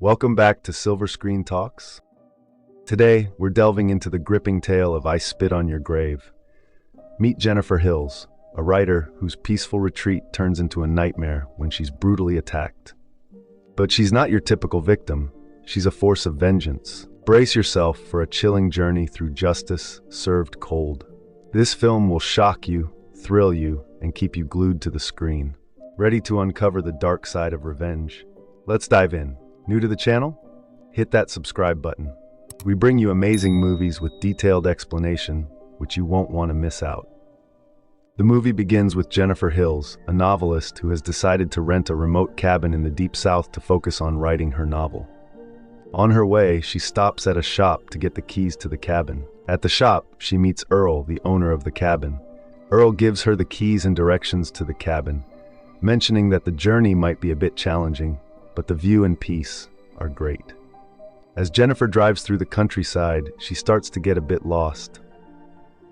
Welcome back to Silver Screen Talks. Today, we're delving into the gripping tale of I Spit on Your Grave. Meet Jennifer Hills, a writer whose peaceful retreat turns into a nightmare when she's brutally attacked. But she's not your typical victim. She's a force of vengeance. Brace yourself for a chilling journey through justice served cold. This film will shock you, thrill you, and keep you glued to the screen. Ready to uncover the dark side of revenge? Let's dive in. New to the channel? Hit that subscribe button. We bring you amazing movies with detailed explanation, which you won't want to miss out. The movie begins with Jennifer Hills, a novelist who has decided to rent a remote cabin in the Deep South to focus on writing her novel. On her way, she stops at a shop to get the keys to the cabin. At the shop, she meets Earl, the owner of the cabin. Earl gives her the keys and directions to the cabin, mentioning that the journey might be a bit challenging, but the view and peace are great. As Jennifer drives through the countryside, she starts to get a bit lost.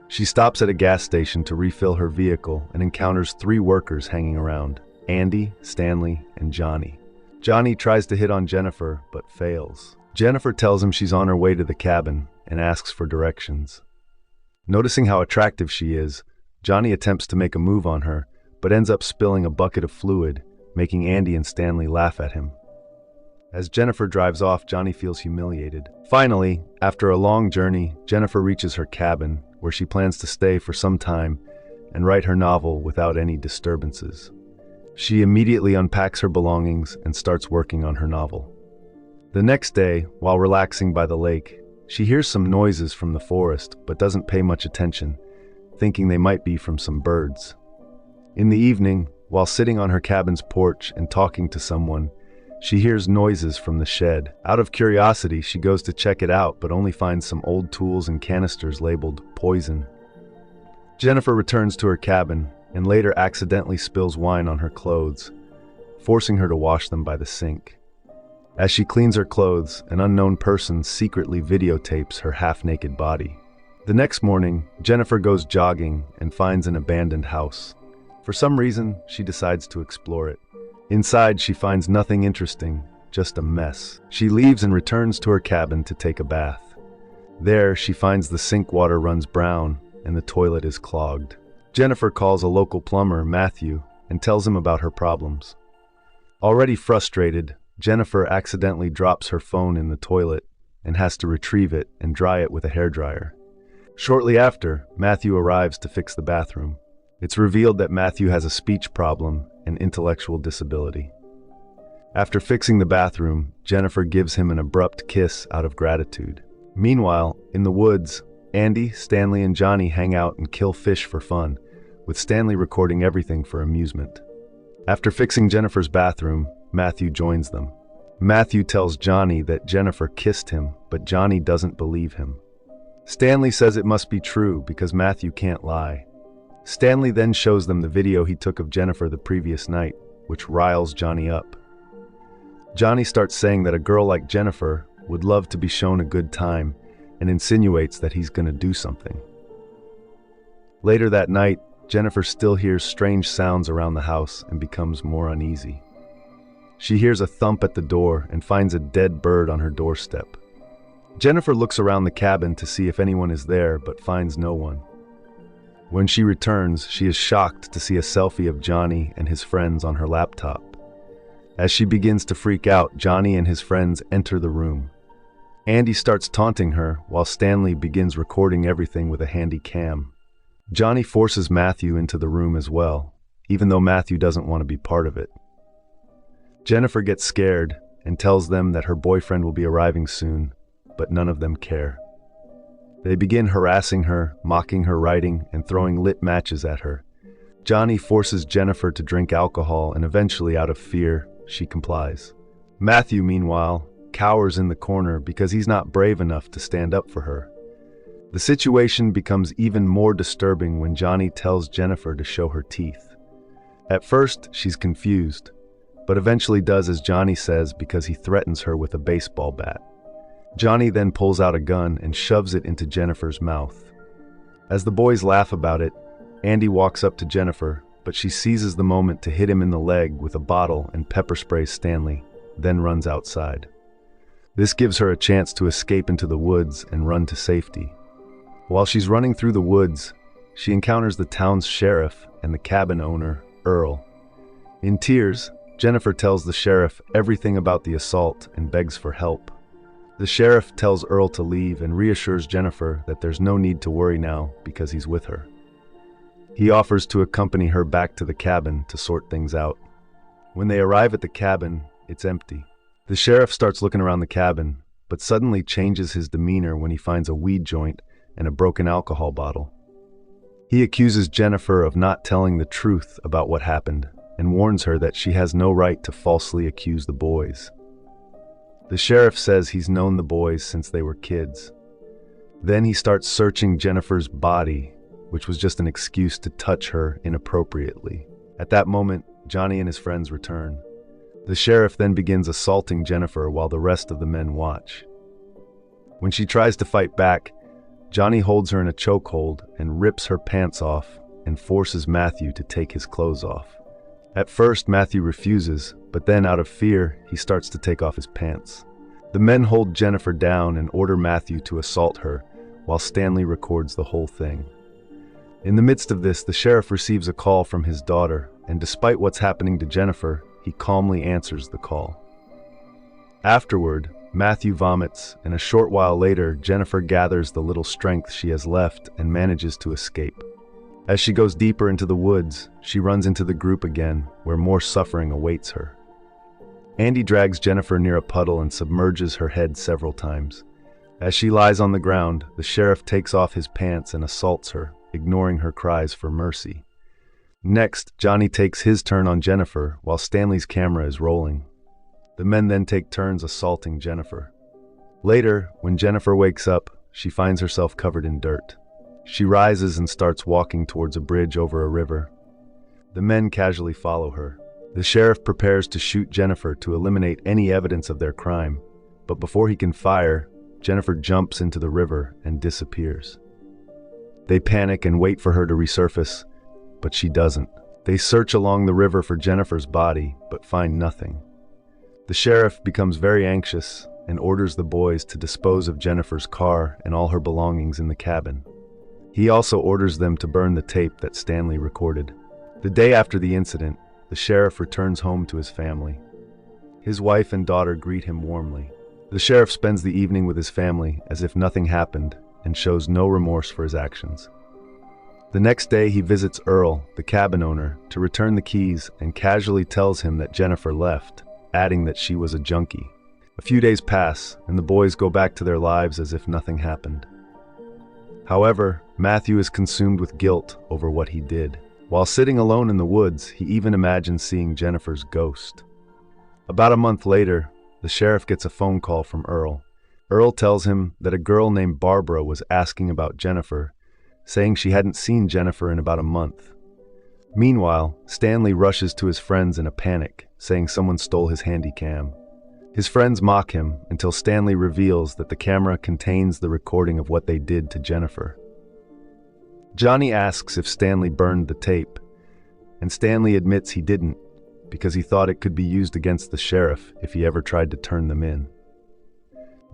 She stops at a gas station to refill her vehicle and encounters 3 workers hanging around: Andy, Stanley, and Johnny. Johnny tries to hit on Jennifer, but fails. Jennifer tells him she's on her way to the cabin and asks for directions. Noticing how attractive she is, Johnny attempts to make a move on her, but ends up spilling a bucket of fluid, making Andy and Stanley laugh at him. As Jennifer drives off, Johnny feels humiliated. Finally, after a long journey, Jennifer reaches her cabin, where she plans to stay for some time and write her novel without any disturbances. She immediately unpacks her belongings and starts working on her novel. The next day, while relaxing by the lake, she hears some noises from the forest but doesn't pay much attention, thinking they might be from some birds. In the evening, while sitting on her cabin's porch and talking to someone, she hears noises from the shed. Out of curiosity, she goes to check it out, but only finds some old tools and canisters labeled poison. Jennifer returns to her cabin and later accidentally spills wine on her clothes, forcing her to wash them by the sink. As she cleans her clothes, an unknown person secretly videotapes her half-naked body. The next morning, Jennifer goes jogging and finds an abandoned house. For some reason, she decides to explore it. Inside, she finds nothing interesting, just a mess. She leaves and returns to her cabin to take a bath. There, she finds the sink water runs brown and the toilet is clogged. Jennifer calls a local plumber, Matthew, and tells him about her problems. Already frustrated, Jennifer accidentally drops her phone in the toilet and has to retrieve it and dry it with a hairdryer. Shortly after, Matthew arrives to fix the bathroom. It's revealed that Matthew has a speech problem and intellectual disability. After fixing the bathroom, Jennifer gives him an abrupt kiss out of gratitude. Meanwhile, in the woods, Andy, Stanley, and Johnny hang out and kill fish for fun, with Stanley recording everything for amusement. After fixing Jennifer's bathroom, Matthew joins them. Matthew tells Johnny that Jennifer kissed him, but Johnny doesn't believe him. Stanley says it must be true because Matthew can't lie. Stanley then shows them the video he took of Jennifer the previous night, which riles Johnny up. Johnny starts saying that a girl like Jennifer would love to be shown a good time and insinuates that he's gonna do something. Later that night, Jennifer still hears strange sounds around the house and becomes more uneasy. She hears a thump at the door and finds a dead bird on her doorstep. Jennifer looks around the cabin to see if anyone is there, but finds no one. When she returns, she is shocked to see a selfie of Johnny and his friends on her laptop. As she begins to freak out, Johnny and his friends enter the room. Andy starts taunting her, while Stanley begins recording everything with a handy cam. Johnny forces Matthew into the room as well, even though Matthew doesn't want to be part of it. Jennifer gets scared and tells them that her boyfriend will be arriving soon, but none of them care. They begin harassing her, mocking her writing, and throwing lit matches at her. Johnny forces Jennifer to drink alcohol, and eventually, out of fear, she complies. Matthew, meanwhile, cowers in the corner because he's not brave enough to stand up for her. The situation becomes even more disturbing when Johnny tells Jennifer to show her teeth. At first, she's confused, but eventually does as Johnny says because he threatens her with a baseball bat. Johnny then pulls out a gun and shoves it into Jennifer's mouth. As the boys laugh about it, Andy walks up to Jennifer, but she seizes the moment to hit him in the leg with a bottle and pepper sprays Stanley, then runs outside. This gives her a chance to escape into the woods and run to safety. While she's running through the woods, she encounters the town's sheriff and the cabin owner, Earl. In tears, Jennifer tells the sheriff everything about the assault and begs for help. The sheriff tells Earl to leave and reassures Jennifer that there's no need to worry now because he's with her. He offers to accompany her back to the cabin to sort things out. When they arrive at the cabin, it's empty. The sheriff starts looking around the cabin, but suddenly changes his demeanor when he finds a weed joint and a broken alcohol bottle. He accuses Jennifer of not telling the truth about what happened and warns her that she has no right to falsely accuse the boys. The sheriff says he's known the boys since they were kids. Then he starts searching Jennifer's body, which was just an excuse to touch her inappropriately. At that moment, Johnny and his friends return. The sheriff then begins assaulting Jennifer while the rest of the men watch. When she tries to fight back, Johnny holds her in a chokehold and rips her pants off and forces Matthew to take his clothes off. At first, Matthew refuses, but then out of fear, he starts to take off his pants. The men hold Jennifer down and order Matthew to assault her, while Stanley records the whole thing. In the midst of this, the sheriff receives a call from his daughter, and despite what's happening to Jennifer, he calmly answers the call. Afterward, Matthew vomits, and a short while later, Jennifer gathers the little strength she has left and manages to escape. As she goes deeper into the woods, she runs into the group again, where more suffering awaits her. Andy drags Jennifer near a puddle and submerges her head several times. As she lies on the ground, the sheriff takes off his pants and assaults her, ignoring her cries for mercy. Next, Johnny takes his turn on Jennifer while Stanley's camera is rolling. The men then take turns assaulting Jennifer. Later, when Jennifer wakes up, she finds herself covered in dirt. She rises and starts walking towards a bridge over a river. The men casually follow her. The sheriff prepares to shoot Jennifer to eliminate any evidence of their crime, but before he can fire, Jennifer jumps into the river and disappears. They panic and wait for her to resurface, but she doesn't. They search along the river for Jennifer's body, but find nothing. The sheriff becomes very anxious and orders the boys to dispose of Jennifer's car and all her belongings in the cabin. He also orders them to burn the tape that Stanley recorded. The day after the incident, the sheriff returns home to his family. His wife and daughter greet him warmly. The sheriff spends the evening with his family as if nothing happened and shows no remorse for his actions. The next day he visits Earl, the cabin owner, to return the keys and casually tells him that Jennifer left, adding that she was a junkie. A few days pass, and the boys go back to their lives as if nothing happened. However, Matthew is consumed with guilt over what he did. While sitting alone in the woods, he even imagines seeing Jennifer's ghost. About a month later, the sheriff gets a phone call from Earl. Earl tells him that a girl named Barbara was asking about Jennifer, saying she hadn't seen Jennifer in about a month. Meanwhile, Stanley rushes to his friends in a panic, saying someone stole his handy cam. His friends mock him until Stanley reveals that the camera contains the recording of what they did to Jennifer. Johnny asks if Stanley burned the tape, and Stanley admits he didn't because he thought it could be used against the sheriff if he ever tried to turn them in.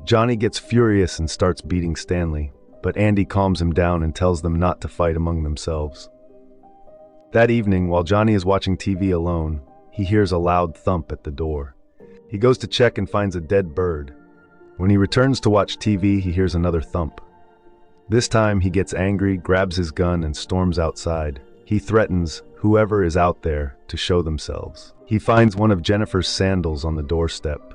Johnny gets furious and starts beating Stanley, but Andy calms him down and tells them not to fight among themselves. That evening, while Johnny is watching TV alone, he hears a loud thump at the door. He goes to check and finds a dead bird. When he returns to watch TV, he hears another thump. This time, he gets angry, grabs his gun, and storms outside. He threatens whoever is out there to show themselves. He finds one of Jennifer's sandals on the doorstep.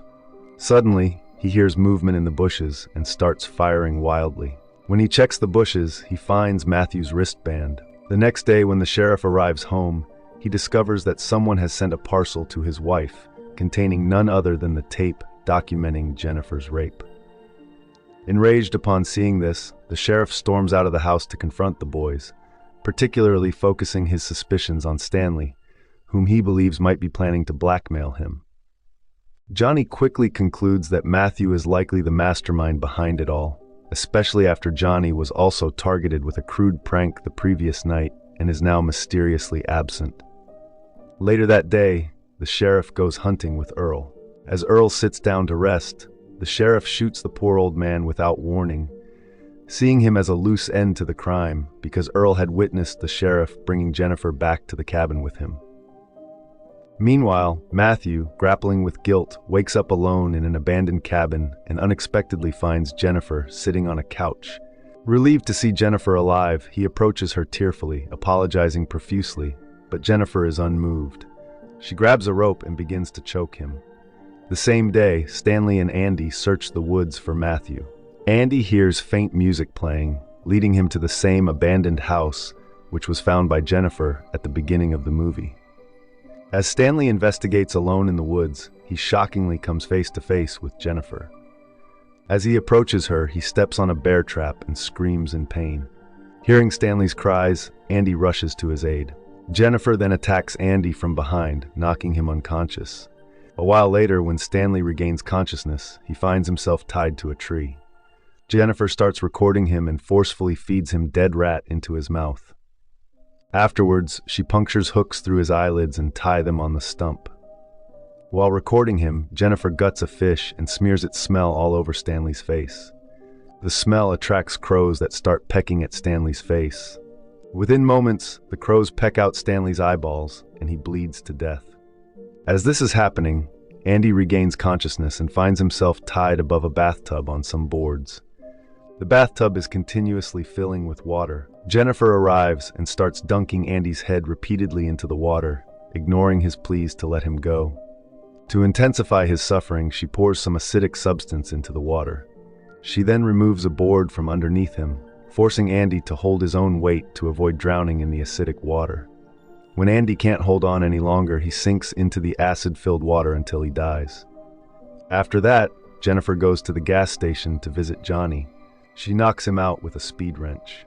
Suddenly, he hears movement in the bushes and starts firing wildly. When he checks the bushes, he finds Matthew's wristband. The next day, when the sheriff arrives home, he discovers that someone has sent a parcel to his wife, containing none other than the tape documenting Jennifer's rape. Enraged upon seeing this, the sheriff storms out of the house to confront the boys, particularly focusing his suspicions on Stanley, whom he believes might be planning to blackmail him. Johnny quickly concludes that Matthew is likely the mastermind behind it all, especially after Johnny was also targeted with a crude prank the previous night and is now mysteriously absent. Later that day, the sheriff goes hunting with Earl. As Earl sits down to rest, the sheriff shoots the poor old man without warning, seeing him as a loose end to the crime because Earl had witnessed the sheriff bringing Jennifer back to the cabin with him. Meanwhile, Matthew, grappling with guilt, wakes up alone in an abandoned cabin and unexpectedly finds Jennifer sitting on a couch. Relieved to see Jennifer alive, he approaches her tearfully, apologizing profusely, but Jennifer is unmoved. She grabs a rope and begins to choke him. The same day, Stanley and Andy search the woods for Matthew. Andy hears faint music playing, leading him to the same abandoned house, which was found by Jennifer at the beginning of the movie. As Stanley investigates alone in the woods, he shockingly comes face to face with Jennifer. As he approaches her, he steps on a bear trap and screams in pain. Hearing Stanley's cries, Andy rushes to his aid. Jennifer then attacks Andy from behind, knocking him unconscious. A while later, when Stanley regains consciousness, he finds himself tied to a tree. Jennifer starts recording him and forcefully feeds him dead rat into his mouth. Afterwards, she punctures hooks through his eyelids and ties them on the stump. While recording him, Jennifer guts a fish and smears its smell all over Stanley's face. The smell attracts crows that start pecking at Stanley's face. Within moments, the crows peck out Stanley's eyeballs, and he bleeds to death. As this is happening, Andy regains consciousness and finds himself tied above a bathtub on some boards. The bathtub is continuously filling with water. Jennifer arrives and starts dunking Andy's head repeatedly into the water, ignoring his pleas to let him go. To intensify his suffering, she pours some acidic substance into the water. She then removes a board from underneath him, forcing Andy to hold his own weight to avoid drowning in the acidic water. When Andy can't hold on any longer, he sinks into the acid-filled water until he dies. After that, Jennifer goes to the gas station to visit Johnny. She knocks him out with a speed wrench.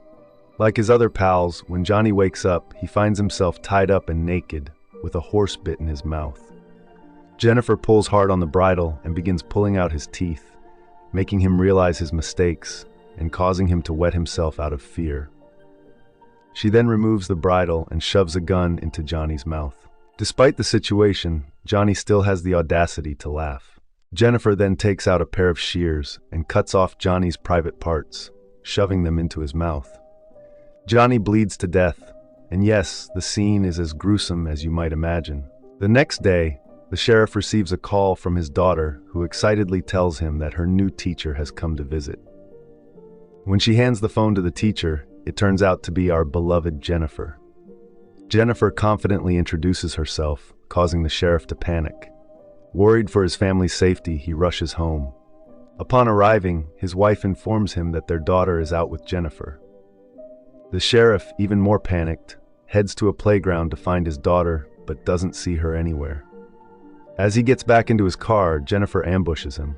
Like his other pals, when Johnny wakes up, he finds himself tied up and naked, with a horse bit in his mouth. Jennifer pulls hard on the bridle and begins pulling out his teeth, making him realize his mistakes and causing him to wet himself out of fear. She then removes the bridle and shoves a gun into Johnny's mouth. Despite the situation, Johnny still has the audacity to laugh. Jennifer then takes out a pair of shears and cuts off Johnny's private parts, shoving them into his mouth. Johnny bleeds to death, and yes, the scene is as gruesome as you might imagine. The next day, the sheriff receives a call from his daughter, who excitedly tells him that her new teacher has come to visit. When she hands the phone to the teacher, it turns out to be our beloved Jennifer. Jennifer confidently introduces herself, causing the sheriff to panic. Worried for his family's safety, he rushes home. Upon arriving, his wife informs him that their daughter is out with Jennifer. The sheriff, even more panicked, heads to a playground to find his daughter, but doesn't see her anywhere. As he gets back into his car, Jennifer ambushes him.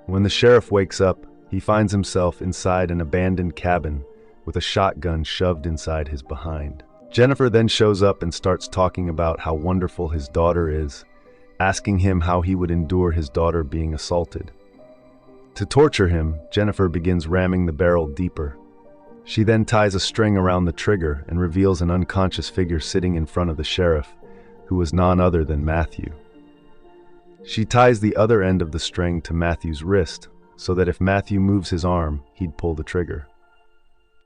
When the sheriff wakes up, he finds himself inside an abandoned cabin with a shotgun shoved inside his behind. Jennifer then shows up and starts talking about how wonderful his daughter is, asking him how he would endure his daughter being assaulted. To torture him, Jennifer begins ramming the barrel deeper. She then ties a string around the trigger and reveals an unconscious figure sitting in front of the sheriff, who was none other than Matthew. She ties the other end of the string to Matthew's wrist, so that if Matthew moves his arm, he'd pull the trigger.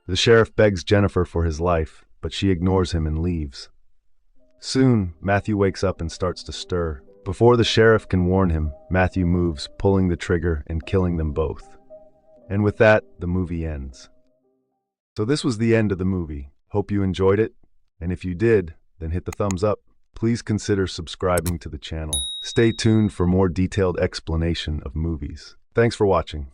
The sheriff begs Jennifer for his life, but she ignores him and leaves. Soon, Matthew wakes up and starts to stir. Before the sheriff can warn him, Matthew moves, pulling the trigger and killing them both. And with that, the movie ends. So this was the end of the movie. Hope you enjoyed it, and if you did, then hit the thumbs up. Please consider subscribing to the channel. Stay tuned for more detailed explanation of movies. Thanks for watching.